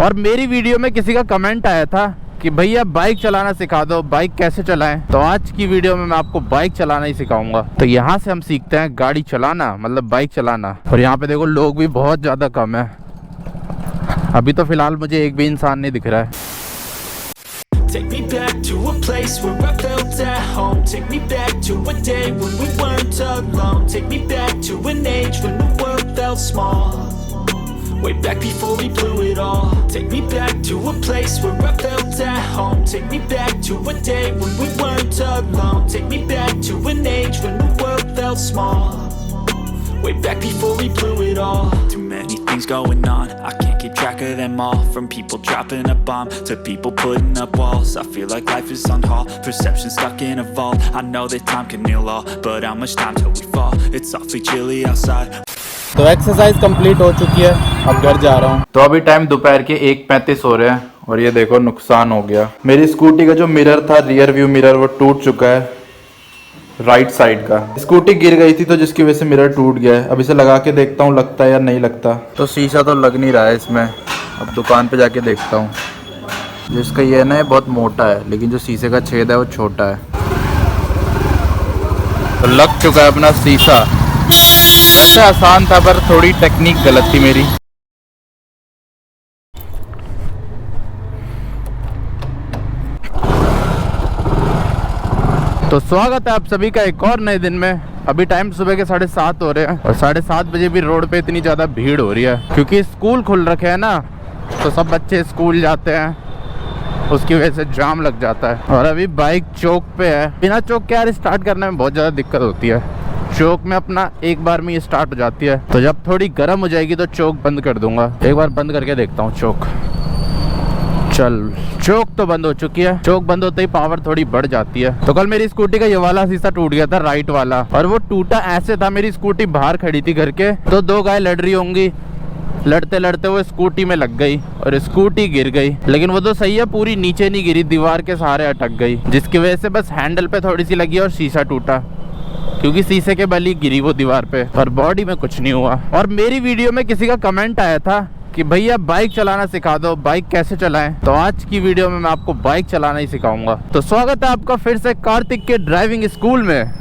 और मेरी वीडियो में किसी का कमेंट आया था कि भैया बाइक चलाना सिखा दो, बाइक कैसे चलाएं। तो आज की वीडियो में मैं आपको बाइक चलाना ही सिखाऊंगा। तो यहाँ से हम सीखते हैं गाड़ी चलाना, मतलब बाइक चलाना। और यहाँ पे देखो लोग भी बहुत ज़्यादा कम है। अभी तो फिलहाल मुझे एक भी इंसान नहीं दिख रहा है। Take me back to a place where I felt at home. Take me back to a day when we weren't alone. Take me back to an age when the world felt small. Way back before we blew it all. Take me back to a place where I felt at home. Take me back to a day when we weren't alone. Take me back to an age when the world felt small. Way back before we blew it all. Too many things going on, I can't keep track of them all. From people dropping a bomb to people putting up walls. I feel like life is on hold, perception stuck in a vault. I know that time can heal all, but how much time till we fall? It's awfully chilly outside. तो exercise complete हो चुकी है, अब घर जा रहा हूँ। तो अभी टाइम दोपहर के 1:35 हो रहे हैं और ये देखो नुकसान हो गया। मेरी स्कूटी का जो मिरर था, रियर व्यू मिरर, वो टूट चुका है राइट साइड का। स्कूटी गिर गई थी तो जिसकी वजह से मिरर टूट गया है। अब इसे लगा के देखता हूँ लगता है या नहीं लगता। तो शीशा तो लग नहीं रहा है इसमें, अब दुकान पे जाके देखता हूँ। जिसका ये ना बहुत मोटा है, लेकिन जो शीशे का छेद है वो छोटा है। तो लग चुका है अपना शीशा। वैसे आसान था पर थोड़ी टेक्निक गलत थी मेरी। तो स्वागत है आप सभी का एक और नए दिन में। अभी टाइम सुबह के 7:30 हो रहे हैं और 7:30 बजे भी रोड पे इतनी ज़्यादा भीड़ हो रही है क्योंकि स्कूल खुल रखे हैं ना, तो सब बच्चे स्कूल जाते हैं, उसकी वजह से जाम लग जाता है। और अभी बाइक चौक पे है। बिना चौक के यार स्टार्ट करने में बहुत ज़्यादा दिक्कत होती है। चौक में अपना एक बार में ये स्टार्ट हो जाती है, तो जब थोड़ी गर्म हो जाएगी तो चौक बंद कर दूंगा। एक बार बंद करके देखता हूँ चौक। चल, चौक तो बंद हो चुकी है। चौक बंद होते ही पावर थोड़ी बढ़ जाती है। तो कल मेरी स्कूटी का ये वाला शीशा टूट गया था, राइट वाला, और वो टूटा ऐसे था, मेरी स्कूटी बाहर खड़ी थी घर के, तो दो गाय लड़ रही होंगी, लड़ते लड़ते वो स्कूटी में लग गई और स्कूटी गिर गई। लेकिन वो तो सही है, पूरी नीचे नहीं गिरी, दीवार के सहारे अटक गई, जिसकी वजह से बस हैंडल पे थोड़ी सी लगी और शीशा टूटा, क्योंकि शीशे के बल ही गिरी वो दीवार पे, और बॉडी में कुछ नहीं हुआ। और मेरी वीडियो में किसी का कमेंट आया था कि भैया बाइक चलाना सिखा दो, बाइक कैसे चलाएं। तो आज की वीडियो में मैं आपको बाइक चलाना ही सिखाऊंगा। तो स्वागत है आपका फिर से कार्तिक के ड्राइविंग स्कूल में।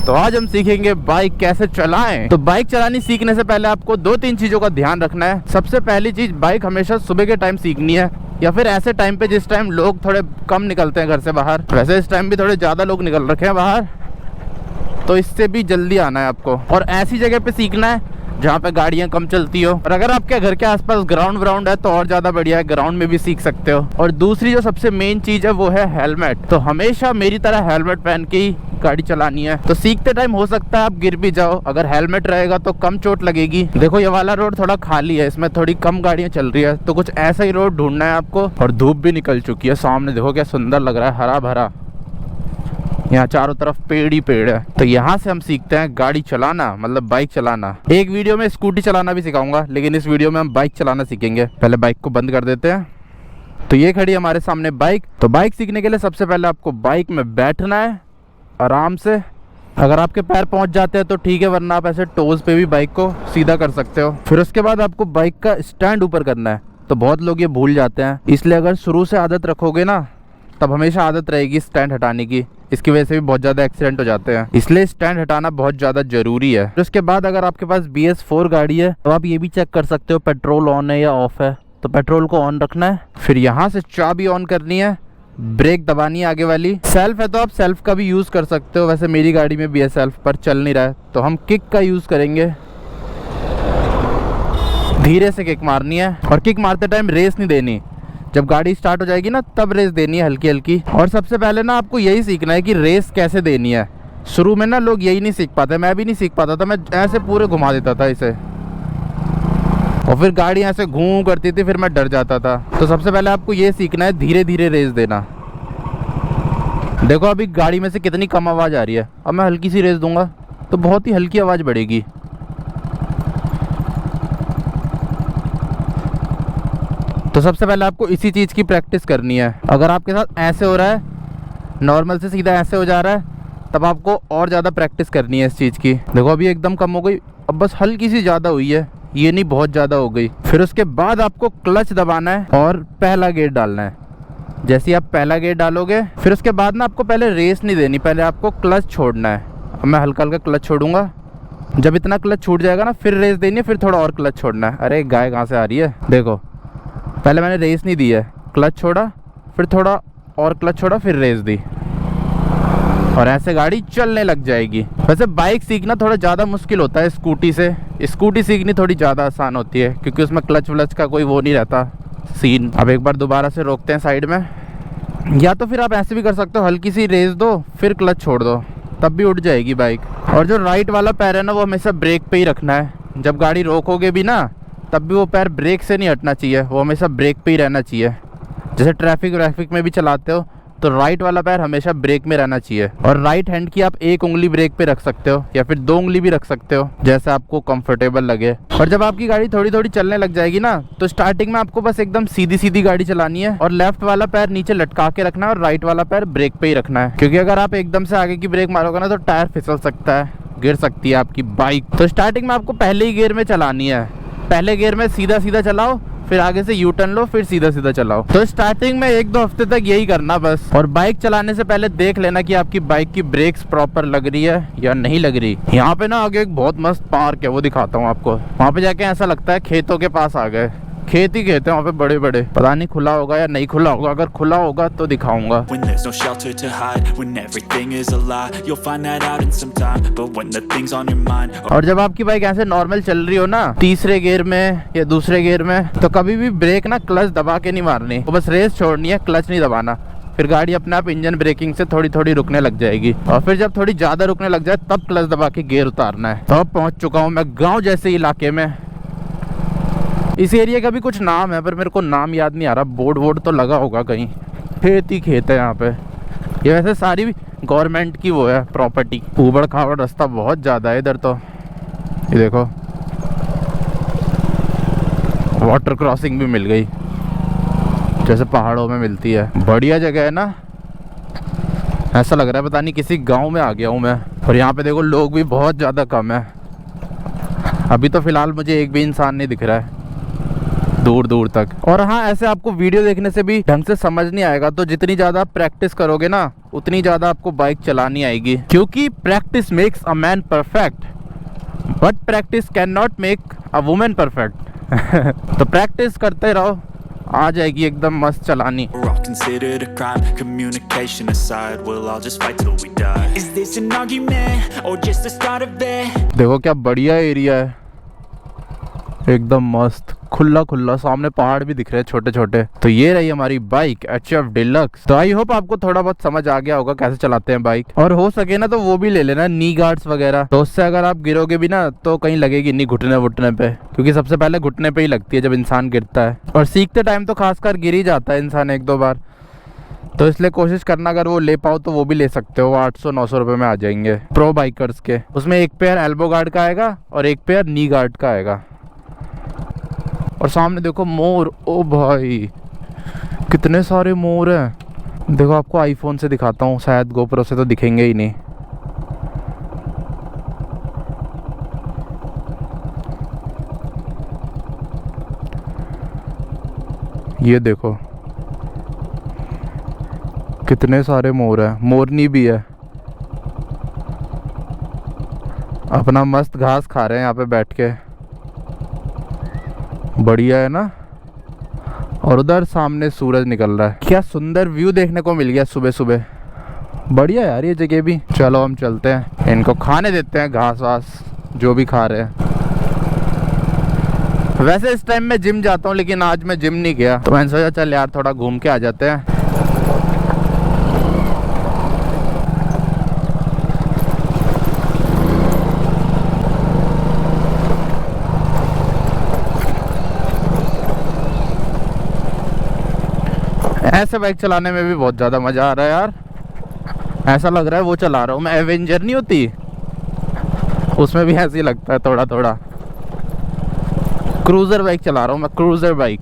तो आज हम सीखेंगे बाइक कैसे चलाएं। तो बाइक चलानी सीखने से पहले आपको 2-3 चीजों का ध्यान रखना है। सबसे पहली चीज, बाइक हमेशा सुबह के टाइम सीखनी है, या फिर ऐसे टाइम पे जिस टाइम लोग थोड़े कम निकलते हैं घर से बाहर। वैसे इस टाइम भी थोड़े ज्यादा लोग निकल रखे हैं बाहर, तो इससे भी जल्दी आना है आपको। और ऐसी जगह पे सीखना है जहाँ पे गाड़ियाँ कम चलती हो। और अगर आपके घर के आसपास ग्राउंड है तो और ज़्यादा बढ़िया है, ग्राउंड में भी सीख सकते हो। और दूसरी जो सबसे मेन चीज़ है वो है हेलमेट। तो हमेशा मेरी तरह हेलमेट पहन के ही गाड़ी चलानी है। तो सीखते टाइम हो सकता है आप गिर भी जाओ, अगर हेलमेट रहेगा तो कम चोट लगेगी। देखो ये वाला रोड थोड़ा खाली है, इसमें थोड़ी कम गाड़ियाँ चल रही है, तो कुछ ऐसा ही रोड ढूंढना है आपको। और धूप भी निकल चुकी है, सामने देखो क्या सुंदर लग रहा है, हरा भरा, यहाँ चारों तरफ पेड़ ही पेड़ है। तो यहाँ से हम सीखते हैं गाड़ी चलाना, मतलब बाइक चलाना। एक वीडियो में स्कूटी चलाना भी सिखाऊंगा, लेकिन इस वीडियो में हम बाइक चलाना सीखेंगे। पहले बाइक को बंद कर देते हैं। तो ये खड़ी है हमारे सामने बाइक। तो बाइक सीखने के लिए सबसे पहले आपको बाइक में बैठना है आराम से। अगर आपके पैर पहुंच जाते हैं तो ठीक है, वरना आप ऐसे टोज पे भी बाइक को सीधा कर सकते हो। फिर उसके बाद आपको बाइक का स्टैंड ऊपर करना है। तो बहुत लोग ये भूल जाते हैं, इसलिए अगर शुरू से आदत रखोगे ना, तब हमेशा आदत रहेगी स्टैंड हटाने की। इसकी वजह से भी बहुत ज़्यादा एक्सीडेंट हो जाते हैं, इसलिए स्टैंड हटाना बहुत ज़्यादा जरूरी है। फिर उसके बाद अगर आपके पास BS4 गाड़ी है तो आप ये भी चेक कर सकते हो पेट्रोल ऑन है या ऑफ है। तो पेट्रोल को ऑन रखना है, फिर यहाँ से चाबी ऑन करनी है, ब्रेक दबानी है आगे वाली। सेल्फ है तो आप सेल्फ का भी यूज़ कर सकते हो, वैसे मेरी गाड़ी में भी है सेल्फ, पर चल नहीं रहा है, तो हम किक का यूज़ करेंगे। धीरे से किक मारनी है, और किक मारते टाइम रेस नहीं देनी। जब गाड़ी स्टार्ट हो जाएगी ना, तब रेस देनी है हल्की हल्की। और सबसे पहले ना आपको यही सीखना है कि रेस कैसे देनी है। शुरू में ना लोग यही नहीं सीख पाते, मैं भी नहीं सीख पाता था, मैं ऐसे पूरे घुमा देता था इसे, और फिर गाड़ी ऐसे घूम करती थी, फिर मैं डर जाता था। तो सबसे पहले आपको ये सीखना है धीरे धीरे रेस देना। देखो अभी गाड़ी में से कितनी कम आवाज़ आ रही है, अब मैं हल्की सी रेस दूंगा तो बहुत ही हल्की आवाज़ बढ़ेगी। तो सबसे पहले आपको इसी चीज़ की प्रैक्टिस करनी है। अगर आपके साथ ऐसे हो रहा है, नॉर्मल से सीधा ऐसे हो जा रहा है, तब आपको और ज़्यादा प्रैक्टिस करनी है इस चीज़ की। देखो अभी एकदम कम हो गई, अब बस हल्की सी ज़्यादा हुई है, ये नहीं बहुत ज़्यादा हो गई। फिर उसके बाद आपको क्लच दबाना है और पहला गियर डालना है। जैसे ही आप पहला गियर डालोगे फिर उसके बाद ना आपको पहले रेस नहीं देनी, पहले आपको क्लच छोड़ना है। अब मैं हल्का हल्का क्लच छोड़ूंगा, जब इतना क्लच छूट जाएगा ना फिर रेस देनी है, फिर थोड़ा और क्लच छोड़ना है। अरे गाय कहाँ से आ रही है, देखो पहले मैंने रेस नहीं दी है, क्लच छोड़ा फिर थोड़ा और क्लच छोड़ा फिर रेस दी, और ऐसे गाड़ी चलने लग जाएगी। वैसे बाइक सीखना थोड़ा ज़्यादा मुश्किल होता है स्कूटी से, स्कूटी सीखनी थोड़ी ज़्यादा आसान होती है क्योंकि उसमें क्लच व्लच का कोई वो नहीं रहता सीन। अब एक बार दोबारा से रोकते हैं साइड में, या तो फिर आप ऐसे भी कर सकते हो, हल्की सी रेस दो फिर क्लच छोड़ दो, तब भी उठ जाएगी बाइक। और जो राइट वाला पैर है ना वो हमेशा ब्रेक पे ही रखना है। जब गाड़ी रोकोगे भी ना तब भी वो पैर ब्रेक से नहीं हटना चाहिए, वो हमेशा ब्रेक पे ही रहना चाहिए। जैसे ट्रैफिक में भी चलाते हो तो राइट वाला पैर हमेशा ब्रेक में रहना चाहिए। और राइट हैंड की आप एक उंगली ब्रेक पे रख सकते हो या फिर 2 उंगली भी रख सकते हो, जैसे आपको कंफर्टेबल लगे। और जब आपकी गाड़ी थोड़ी थोड़ी चलने लग जाएगी ना तो स्टार्टिंग में आपको बस एकदम सीधी सीधी गाड़ी चलानी है और लेफ्ट वाला पैर नीचे लटका के रखना है और राइट वाला पैर ब्रेक पे ही रखना है, क्योंकि अगर आप एकदम से आगे की ब्रेक मारोगे ना तो टायर फिसल सकता है, गिर सकती है आपकी बाइक। तो स्टार्टिंग में आपको पहले ही गियर में चलानी है, पहले गियर में सीधा सीधा चलाओ, फिर आगे से यू टर्न लो, फिर सीधा सीधा चलाओ। तो स्टार्टिंग में 1-2 हफ्ते तक यही करना बस। और बाइक चलाने से पहले देख लेना कि आपकी बाइक की ब्रेक्स प्रॉपर लग रही है या नहीं लग रही। यहाँ पे ना आगे एक बहुत मस्त पार्क है, वो दिखाता हूँ आपको। वहाँ पे जाके ऐसा लगता है खेतों के पास आ गए, खेत ही खेत है वहाँ पे बड़े बड़े। पता नहीं खुला होगा या नहीं खुला होगा, अगर खुला होगा तो दिखाऊंगा। When there's no shelter to hide, when everything is a lie, you'll find that out in some time. But when the things on your mind और जब आपकी बाइक ऐसे नॉर्मल चल रही हो ना, तीसरे गियर में या दूसरे गियर में, तो कभी भी ब्रेक ना क्लच दबा के नहीं मारनी, वो बस रेस छोड़नी है, क्लच नहीं दबाना। फिर गाड़ी अपने आप इंजन ब्रेकिंग से थोड़ी थोड़ी रुकने लग जाएगी, और फिर जब थोड़ी ज्यादा रुकने लग जाए तब क्लच दबा के गियर उतारना है। तो अब पहुंच चुका हूँ मैं गाँव जैसे इलाके में। इस एरिया का भी कुछ नाम है पर मेरे को नाम याद नहीं आ रहा, बोर्ड वोर्ड तो लगा होगा कहीं। खेत ही खेत है यहाँ पे, ये वैसे सारी गवर्नमेंट की वो है प्रॉपर्टी। ऊबड़ खाबड़ रास्ता बहुत ज़्यादा है इधर तो। ये देखो वाटर क्रॉसिंग भी मिल गई, जैसे पहाड़ों में मिलती है। बढ़िया जगह है ना, ऐसा लग रहा है पता नहीं किसी गांव में आ गया हूँ मैं। और यहाँ पे देखो लोग भी बहुत ज़्यादा कम है। अभी तो फिलहाल मुझे एक भी इंसान नहीं दिख रहा है दूर दूर तक। और हाँ, ऐसे आपको वीडियो देखने से भी ढंग से समझ नहीं आएगा, तो जितनी ज़्यादा प्रैक्टिस करोगे ना उतनी ज़्यादा आपको बाइक चलानी आएगी, क्योंकि practice makes a man perfect but practice can not make a women perfect. तो प्रैक्टिस करते रहो, आ जाएगी एकदम मस्त चलानी। we're all considered a crime. Communication aside, we'll all just fight till we die. Is this an argument or just the start of it? देखो क्या बढ़िया एरिया है, एकदम मस्त खुला खुला, सामने पहाड़ भी दिख रहे हैं छोटे छोटे। तो ये रही हमारी बाइक HF डिलक्स। तो आई होप आपको थोड़ा बहुत समझ आ गया होगा कैसे चलाते हैं बाइक, और हो सके ना तो वो भी ले लेना नी गार्ड्स वगैरह, तो उससे अगर आप गिरोगे भी ना तो कहीं लगेगी नहीं घुटने वुटने पे, क्योंकि सबसे पहले घुटने पे ही लगती है जब इंसान गिरता है। और सीखते टाइम तो खासकर गिर ही जाता है इंसान 1-2 बार, तो इसलिए कोशिश करना अगर वो ले पाओ तो वो भी ले सकते हो। 800-900 रुपये में आ जाएंगे प्रो बाइकर्स के। उसमें एक पेयर एल्बो गार्ड का आएगा और एक पेयर नी गार्ड का आएगा। और सामने देखो मोर, ओ भाई कितने सारे मोर हैं। देखो आपको आईफोन से दिखाता हूँ, शायद गोप्रो से तो दिखेंगे ही नहीं। ये देखो कितने सारे मोर हैं, मोरनी भी है। अपना मस्त घास खा रहे हैं यहाँ पे बैठ के, बढ़िया है ना। और उधर सामने सूरज निकल रहा है, क्या सुंदर व्यू देखने को मिल गया सुबह सुबह। बढ़िया यार ये जगह भी। चलो हम चलते हैं, इनको खाने देते हैं घास वास जो भी खा रहे हैं। वैसे इस टाइम मैं जिम जाता हूँ, लेकिन आज मैं जिम नहीं गया, तो मैंने सोचा चल यार थोड़ा घूम के आ जाते हैं। ऐसे बाइक चलाने में भी बहुत ज़्यादा मज़ा आ रहा है यार, ऐसा लग रहा है वो चला रहा हूँ मैं। एवेंजर नहीं होती, उसमें भी ऐसे ही लगता है थोड़ा थोड़ा। क्रूज़र बाइक चला रहा हूँ मैं, क्रूज़र बाइक।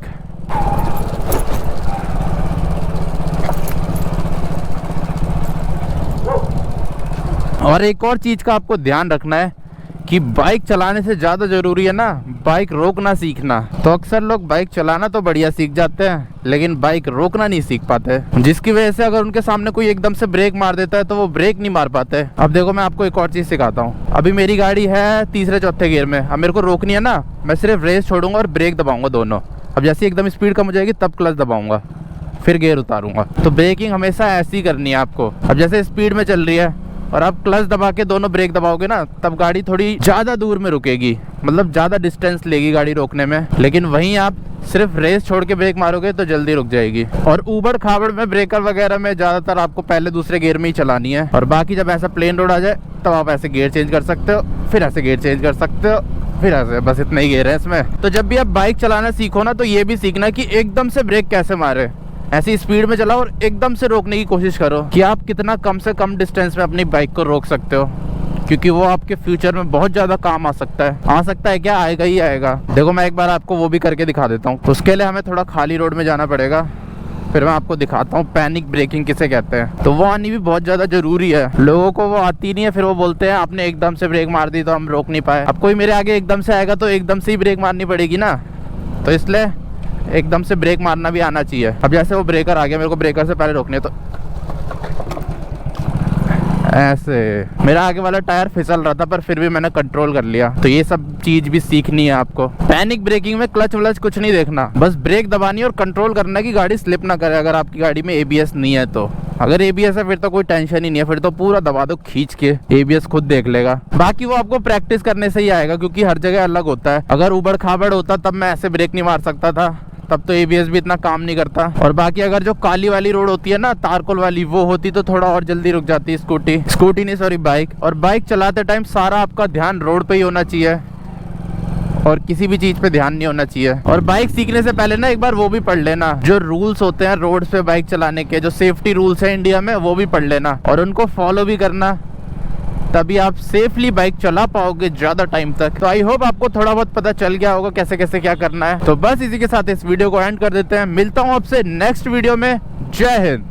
और एक और चीज़ का आपको ध्यान रखना है कि बाइक चलाने से ज़्यादा ज़रूरी है ना बाइक रोकना सीखना। तो अक्सर लोग बाइक चलाना तो बढ़िया सीख जाते हैं, लेकिन बाइक रोकना नहीं सीख पाते, जिसकी वजह से अगर उनके सामने कोई एकदम से ब्रेक मार देता है तो वो ब्रेक नहीं मार पाते। अब देखो मैं आपको एक और चीज़ सिखाता हूँ। अभी मेरी गाड़ी है तीसरे चौथे गियर में, अब मेरे को रोकनी है ना, मैं सिर्फ रेस छोड़ूंगा और ब्रेक दबाऊंगा दोनों। अब जैसे एकदम स्पीड कम हो जाएगी तब क्लच दबाऊंगा, फिर गियर उतारूंगा। तो ब्रेकिंग हमेशा ऐसी ही करनी है आपको। अब जैसे स्पीड में चल रही है और आप क्लच दबा के दोनों ब्रेक दबाओगे ना, तब गाड़ी थोड़ी ज़्यादा दूर में रुकेगी, मतलब ज़्यादा डिस्टेंस लेगी गाड़ी रोकने में। लेकिन वहीं आप सिर्फ रेस छोड़ के ब्रेक मारोगे तो जल्दी रुक जाएगी। और ऊबड़ खाबड़ में ब्रेकर वगैरह में ज़्यादातर आपको पहले दूसरे गियर में ही चलानी है, और बाकी जब ऐसा प्लेन रोड आ जाए तब आप ऐसे गियर चेंज कर सकते हो, फिर ऐसे गियर चेंज कर सकते हो, फिर ऐसे। बस इतना ही गियर है इसमें। तो जब भी आप बाइक चलाना सीखो ना, तो ये भी सीखना कि एकदम से ब्रेक कैसे मारे। ऐसी स्पीड में चलाओ और एकदम से रोकने की कोशिश करो कि आप कितना कम से कम डिस्टेंस में अपनी बाइक को रोक सकते हो, क्योंकि वो आपके फ्यूचर में बहुत ज़्यादा काम आ सकता है। आ सकता है क्या, आएगा ही आएगा। देखो मैं एक बार आपको वो भी करके दिखा देता हूँ। उसके लिए हमें थोड़ा खाली रोड में जाना पड़ेगा, फिर मैं आपको दिखाता हूँ पैनिक ब्रेकिंग किसे कहते हैं। तो वो आनी भी बहुत ज़्यादा ज़रूरी है। लोगों को वो आती नहीं है, फिर वो बोलते हैं आपने एकदम से ब्रेक मार दी तो हम रोक नहीं पाए। अब कोई मेरे आगे एकदम से आएगा तो एकदम से ही ब्रेक मारनी पड़ेगी ना, तो इसलिए एकदम से ब्रेक मारना भी आना चाहिए। अब जैसे वो ब्रेकर आ गया, मेरे को ब्रेकर से पहले रोकने, तो ऐसे मेरा आगे वाला टायर फिसल रहा था पर फिर भी मैंने कंट्रोल कर लिया। तो ये सब चीज भी सीखनी है आपको। पैनिक ब्रेकिंग में क्लच व्लच कुछ नहीं देखना, बस ब्रेक दबानी और कंट्रोल करना कि गाड़ी स्लिप ना करे। अगर आपकी गाड़ी में ABS नहीं है तो, अगर ABS है फिर तो कोई टेंशन ही नहीं है, फिर तो पूरा दबा दो खींच के, ABS खुद देख लेगा। बाकी वो आपको प्रैक्टिस करने से ही आएगा, क्योंकि हर जगह अलग होता है। अगर उबड़ खाबड़ होता तब मैं ऐसे ब्रेक नहीं मार सकता था, तब तो ABS भी इतना काम नहीं करता। और बाकी अगर जो काली वाली रोड होती है ना, तारकोल वाली, वो होती तो थोड़ा और जल्दी रुक जाती स्कूटी नहीं सॉरी बाइक। और बाइक चलाते टाइम सारा आपका ध्यान रोड पे ही होना चाहिए और किसी भी चीज पे ध्यान नहीं होना चाहिए। और बाइक सीखने से पहले ना एक बार वो भी पढ़ लेना, जो रूल्स होते हैं रोड पे बाइक चलाने के, जो सेफ्टी रूल्स है इंडिया में, वो भी पढ़ लेना और उनको फॉलो भी करना, तभी आप सेफली बाइक चला पाओगे ज्यादा टाइम तक। तो आई होप आपको थोड़ा बहुत पता चल गया होगा कैसे कैसे क्या करना है। तो बस इसी के साथ इस वीडियो को एंड कर देते हैं। मिलता हूँ आपसे नेक्स्ट वीडियो में। जय हिंद।